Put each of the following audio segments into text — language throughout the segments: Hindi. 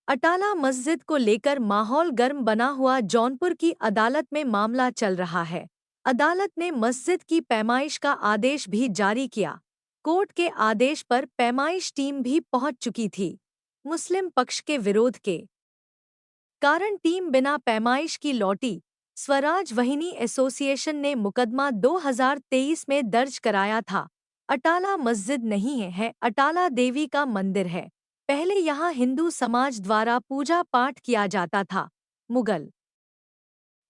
अटाला मस्जिद को लेकर माहौल गर्म बना हुआ। जौनपुर की अदालत में मामला चल रहा है। अदालत ने मस्जिद की पैमाइश का आदेश भी जारी किया। कोर्ट के आदेश पर पैमाइश टीम भी पहुंच चुकी थी। मुस्लिम पक्ष के विरोध के कारण टीम बिना पैमाइश की लौटी। स्वराज वाहिनी एसोसिएशन ने मुकदमा 2023 में दर्ज कराया था। अटाला मस्जिद नहीं है, अटाला देवी का मंदिर है। पहले यहाँ हिंदू समाज द्वारा पूजा पाठ किया जाता था। मुगल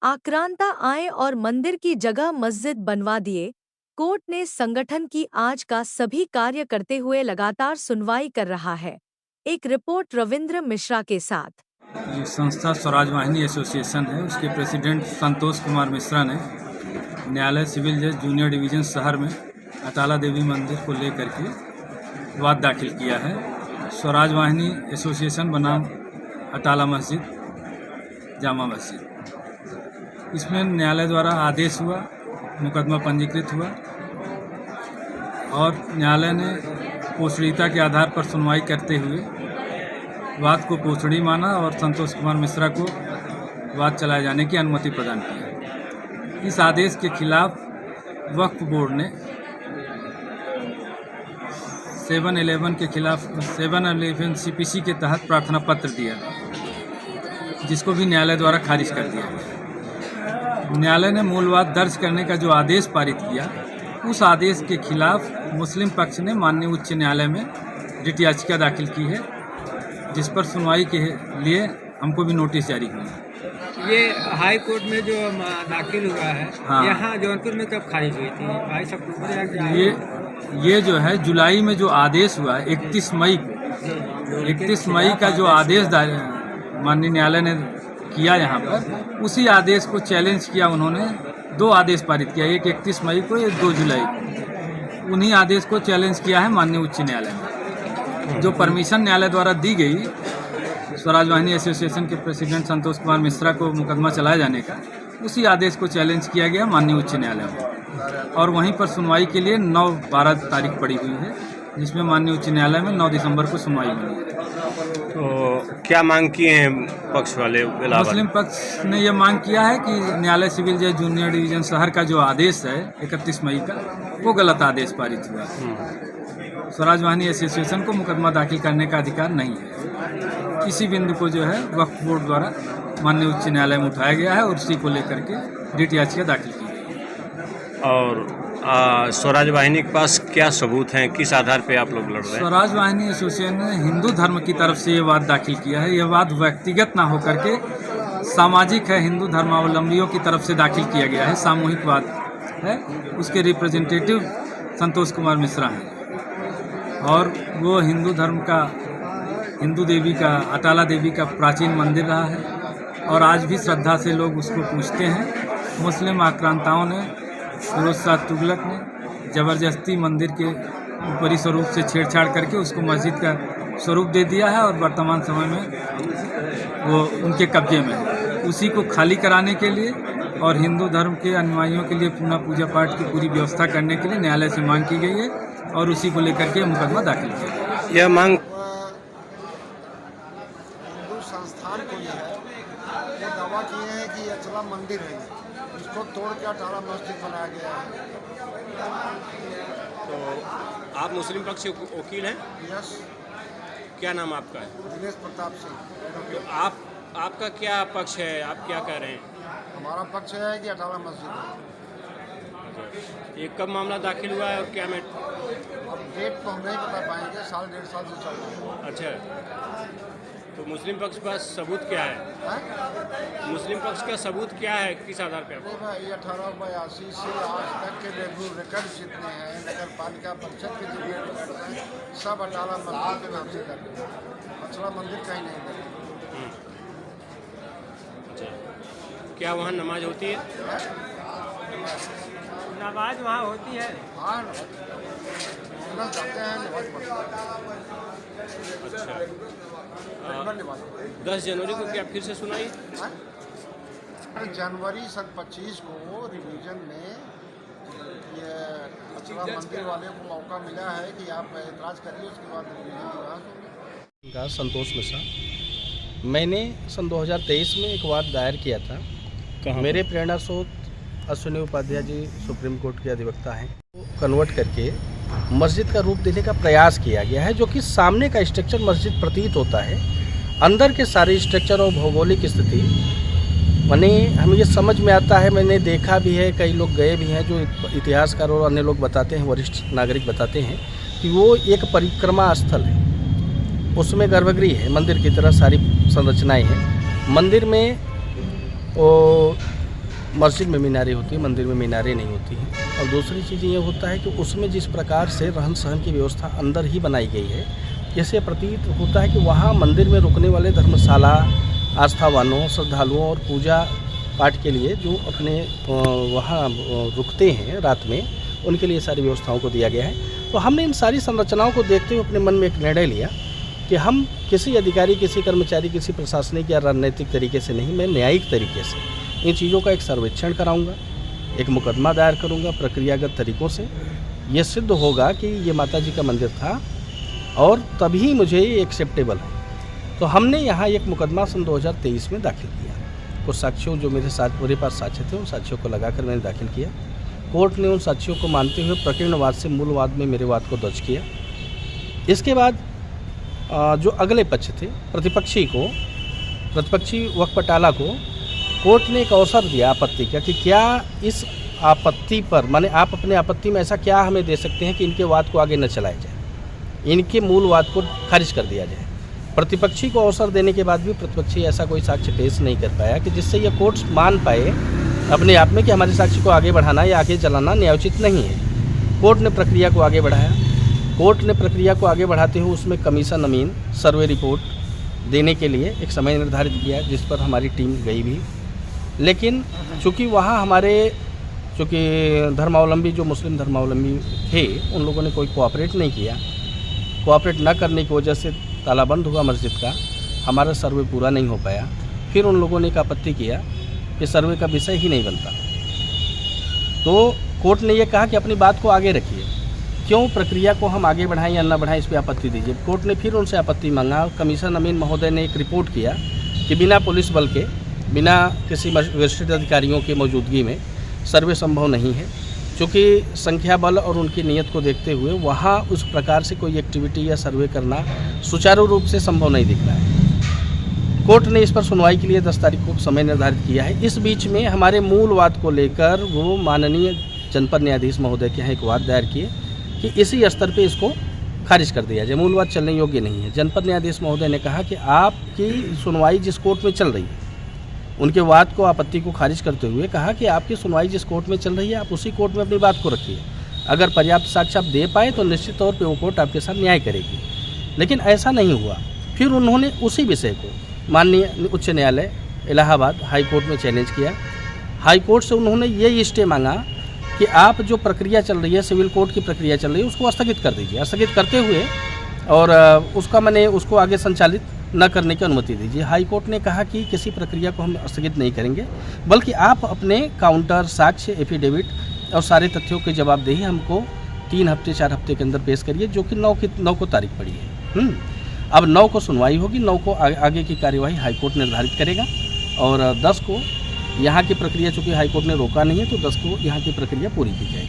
आक्रांता आए और मंदिर की जगह मस्जिद बनवा दिए। कोर्ट ने संगठन की आज का सभी कार्य करते हुए लगातार सुनवाई कर रहा है। एक रिपोर्ट रविंद्र मिश्रा के साथ। ये संस्था स्वराज वाहिनी एसोसिएशन है, उसके प्रेसिडेंट संतोष कुमार मिश्रा ने न्यायालय सिविल जज जूनियर डिवीज़न शहर में अटाला देवी मंदिर को लेकर के वाद दाखिल किया है। स्वराज वाहिनी एसोसिएशन बनाम अटाला मस्जिद जामा मस्जिद, इसमें न्यायालय द्वारा आदेश हुआ, मुकदमा पंजीकृत हुआ और न्यायालय ने पोषणीयता के आधार पर सुनवाई करते हुए वाद को पोषणी माना और संतोष कुमार मिश्रा को वाद चलाए जाने की अनुमति प्रदान की। इस आदेश के खिलाफ वक्फ बोर्ड ने 711 के खिलाफ 711 सीपीसी के तहत प्रार्थना पत्र दिया, जिसको भी न्यायालय द्वारा खारिज कर दिया। न्यायालय ने मूल वाद दर्ज करने का जो आदेश पारित किया, उस आदेश के खिलाफ मुस्लिम पक्ष ने माननीय उच्च न्यायालय में रिट याचिका दाखिल की है, जिस पर सुनवाई के लिए हमको भी नोटिस जारी हुई। ये हाई कोर्ट में जो दाखिल हुआ है, हाँ। यहाँ जौनपुर में कब खारिज हुई थी? 22 अक्टूबर। ये जो है जुलाई में जो आदेश हुआ है 31 मई को, 31 मई का जो आदेश माननीय न्यायालय ने किया यहाँ पर, उसी आदेश को चैलेंज किया उन्होंने। दो आदेश पारित किया, एक 31 मई को, एक 2 जुलाई को। उन्हीं आदेश को चैलेंज किया है माननीय उच्च न्यायालय में। जो परमिशन न्यायालय द्वारा दी गई स्वराज वाहिनी एसोसिएशन के प्रेसिडेंट संतोष कुमार मिश्रा को मुकदमा चलाए जाने का, उसी आदेश को चैलेंज किया गया माननीय उच्च न्यायालय में। और वहीं पर सुनवाई के लिए 9-12 तारीख पड़ी हुई है, जिसमें माननीय उच्च न्यायालय में 9 दिसंबर को सुनवाई हुई है। तो क्या मांग किए हैं पक्ष वाले? मुस्लिम पक्ष ने यह मांग किया है कि न्यायालय सिविल जज जूनियर डिवीज़न शहर का जो आदेश है 31 मई का, वो गलत आदेश पारित हुआ। स्वराज वाहिनी एसोसिएशन को मुकदमा दाखिल करने का अधिकार नहीं है। इसी बिंदु को जो है वक्फ बोर्ड द्वारा माननीय उच्च न्यायालय में उठाया गया है और उसी को लेकर के रिट याचिका दाखिल की गई है। और स्वराज वाहिनी के पास क्या सबूत हैं, किस आधार पे आप लोग लड़ रहे हैं? स्वराज वाहिनी एसोसिएशन ने हिंदू धर्म की तरफ से ये वाद दाखिल किया है। यह वाद व्यक्तिगत ना होकर के सामाजिक है, हिंदू धर्मावलंबियों की तरफ से दाखिल किया गया है, सामूहिक वाद है। उसके रिप्रेजेंटेटिव संतोष कुमार मिश्रा हैं और वो हिंदू धर्म का, हिंदू देवी का, अटाला देवी का प्राचीन मंदिर रहा है और आज भी श्रद्धा से लोग उसको पूजते हैं। मुस्लिम आक्रांताओं ने, फिरोज शाह तुगलक ने ज़बरदस्ती मंदिर के ऊपरी स्वरूप से छेड़छाड़ करके उसको मस्जिद का स्वरूप दे दिया है और वर्तमान समय में वो उनके कब्जे में है। उसी को खाली कराने के लिए और हिंदू धर्म के अनुयायियों के लिए पुनः पूजा पाठ की पूरी व्यवस्था करने के लिए न्यायालय से मांग की गई है और उसी को लेकर के मुकदमा दाखिल किया गया। यह मांग हिंदू संस्थान को ही है, ये दावा किए हैं कि अचला मंदिर है, इसको तोड़ के अटाला मस्जिद बनाया गया है। तो आप मुस्लिम पक्ष के वकील हैं? यस, क्या नाम आपका है? दिनेश प्रताप सिंह। तो आपका क्या पक्ष है, आप क्या कह रहे हैं? हमारा पक्ष है कि अटाला मस्जिद है। ये कब मामला दाखिल हुआ है और क्या में? अब डेट तो हम नहीं बता पाएंगे, 1.5 साल से चल रहा है। अच्छा, तो मुस्लिम पक्ष के पास सबूत क्या है? मुस्लिम पक्ष का सबूत क्या है, किस आधार पर? नहीं भाई, 1882 से आज तक के रेगुलर रिकॉर्ड जितने हैं, नगर पालिका परिषद के जितने रिकॉर्ड हैं, सब अटाला मस्जिद के नाम से कर रहे हैं। अचला मंदिर कहीं नहीं कर रहे। अच्छा, क्या वहाँ नमाज होती है? नमाज वहाँ होती है। हाँ, जाते हैं, नमाज पढ़ते हैं। अच्छा, रेगुलर नमाज। 10 जनवरी को क्या फिर से सुनाई? जनवरी सन 25 को रिवीजन में ये अचला मंदिर वाले को मौका मिला है कि आप एतराज़ करिए, उसके बाद रिवीजन की बात होगी। संतोष मिश्रा मैंने सन 2023 में एक वाद दायर किया था। कहाँ मेरे प्रेरणा स्रोत अश्विनी उपाध्याय जी सुप्रीम कोर्ट के अधिवक्ता हैं। वो कन्वर्ट करके मस्जिद का रूप देने का प्रयास किया गया है, जो कि सामने का स्ट्रक्चर मस्जिद प्रतीत होता है, अंदर के सारे स्ट्रक्चर और भौगोलिक स्थिति माने हमें ये समझ में आता है। मैंने देखा भी है, कई लोग गए भी हैं, जो इतिहासकार और अन्य लोग बताते हैं, वरिष्ठ नागरिक बताते हैं कि वो एक परिक्रमा स्थल है। उसमें गर्भगृह है, मंदिर की तरह सारी संरचनाएं हैं। मंदिर में वो मस्जिद में मीनारें होती हैं, मंदिर में मीनारें नहीं होती हैं। और दूसरी चीज़ ये होता है कि उसमें जिस प्रकार से रहन सहन की व्यवस्था अंदर ही बनाई गई है, इससे प्रतीत होता है कि वहाँ मंदिर में रुकने वाले धर्मशाला आस्थावानों, श्रद्धालुओं और पूजा पाठ के लिए जो अपने वहाँ रुकते हैं रात में, उनके लिए सारी व्यवस्थाओं को दिया गया है। तो हमने इन सारी संरचनाओं को देखते हुए अपने मन में एक निर्णय लिया कि हम किसी अधिकारी, किसी कर्मचारी, किसी प्रशासनिक या राजनीतिक तरीके से नहीं, मैं न्यायिक तरीके से इन चीज़ों का एक सर्वेक्षण कराऊंगा, एक मुकदमा दायर करूंगा प्रक्रियागत तरीक़ों से। ये सिद्ध होगा कि ये माता जी का मंदिर था और तभी मुझे ये एक्सेप्टेबल है। तो हमने यहाँ एक मुकदमा सन 2023 में दाखिल किया। कुछ साक्ष्यों जो मेरे पास साक्ष्य थे, उन साक्ष्यों को लगाकर मैंने दाखिल किया। कोर्ट ने उन साक्ष्यों को मानते हुए प्रकीर्णवाद से मूलवाद में मेरे वाद को दर्ज किया। इसके बाद जो अगले पक्ष थे, प्रतिपक्षी वक्फ बटाला को कोर्ट ने एक अवसर दिया आपत्ति का कि क्या इस आपत्ति पर, माने आप अपने आपत्ति में ऐसा क्या हमें दे सकते हैं कि इनके वाद को आगे न चलाया जाए, इनके मूल वाद को खारिज कर दिया जाए। प्रतिपक्षी को अवसर देने के बाद भी प्रतिपक्षी ऐसा कोई साक्ष्य पेश नहीं कर पाया कि जिससे ये कोर्ट मान पाए अपने आप में कि हमारे साक्ष्य को आगे बढ़ाना या आगे चलाना न्यायोचित नहीं है। कोर्ट ने प्रक्रिया को आगे बढ़ाया। कोर्ट ने प्रक्रिया को आगे बढ़ाते हुए उसमें कमीशन अमीन सर्वे रिपोर्ट देने के लिए एक समय निर्धारित किया, जिस पर हमारी टीम गई भी। लेकिन चूँकि वहाँ चूँकि धर्मावलंबी जो मुस्लिम धर्मावलंबी थे, उन लोगों ने कोई कोऑपरेट नहीं किया। कोऑपरेट न करने की वजह से तालाबंद हुआ मस्जिद का, हमारा सर्वे पूरा नहीं हो पाया। फिर उन लोगों ने एक आपत्ति किया कि सर्वे का विषय ही नहीं बनता। तो कोर्ट ने ये कहा कि अपनी बात को आगे रखिए, क्यों प्रक्रिया को हम आगे बढ़ाएं या न बढ़ाएं, इस पर आपत्ति दीजिए। कोर्ट ने फिर उनसे आपत्ति मांगा। कमीशन अमीन महोदय ने एक रिपोर्ट किया कि बिना पुलिस बल के, बिना किसी वरिष्ठ अधिकारियों की मौजूदगी में सर्वे संभव नहीं है, चूँकि संख्या बल और उनकी नीयत को देखते हुए वहाँ उस प्रकार से कोई एक्टिविटी या सर्वे करना सुचारू रूप से संभव नहीं दिख रहा है। कोर्ट ने इस पर सुनवाई के लिए 10 तारीख को समय निर्धारित किया है। इस बीच में हमारे मूल वाद को लेकर वो माननीय जनपद न्यायाधीश महोदय के यहाँ एक वाद दायर किए कि इसी स्तर पे इसको खारिज कर दिया जाए, मूल वाद चलने योग्य नहीं है। जनपद न्यायाधीश महोदय ने कहा कि आपकी सुनवाई जिस कोर्ट में चल रही है, उनके वाद को, आपत्ति को खारिज करते हुए कहा कि आपकी सुनवाई जिस कोर्ट में चल रही है, आप उसी कोर्ट में अपनी बात को रखिए। अगर पर्याप्त साक्ष्य आप दे पाए तो निश्चित तौर पे वो कोर्ट आपके साथ न्याय करेगी। लेकिन ऐसा नहीं हुआ। फिर उन्होंने उसी विषय को माननीय उच्च न्यायालय इलाहाबाद हाई कोर्ट में चैलेंज किया। हाई कोर्ट से उन्होंने ये स्टे मांगा कि आप जो प्रक्रिया चल रही है, सिविल कोर्ट की प्रक्रिया चल रही है, उसको स्थगित कर दीजिए। स्थगित करते हुए और उसको आगे संचालित न करने की अनुमति दीजिए। हाई कोर्ट ने कहा कि किसी प्रक्रिया को हम स्थगित नहीं करेंगे, बल्कि आप अपने काउंटर, साक्ष्य, एफिडेविट और सारे तथ्यों की जवाबदेही हमको 3 हफ्ते 4 हफ्ते के अंदर पेश करिए, जो कि 9 को तारीख पड़ी है। अब 9 को सुनवाई होगी, 9 को आगे की कार्यवाही हाई कोर्ट निर्धारित करेगा और 10 को यहाँ की प्रक्रिया, चूँकि हाई कोर्ट ने रोका नहीं है, तो 10 को यहाँ की प्रक्रिया पूरी की जाएगी।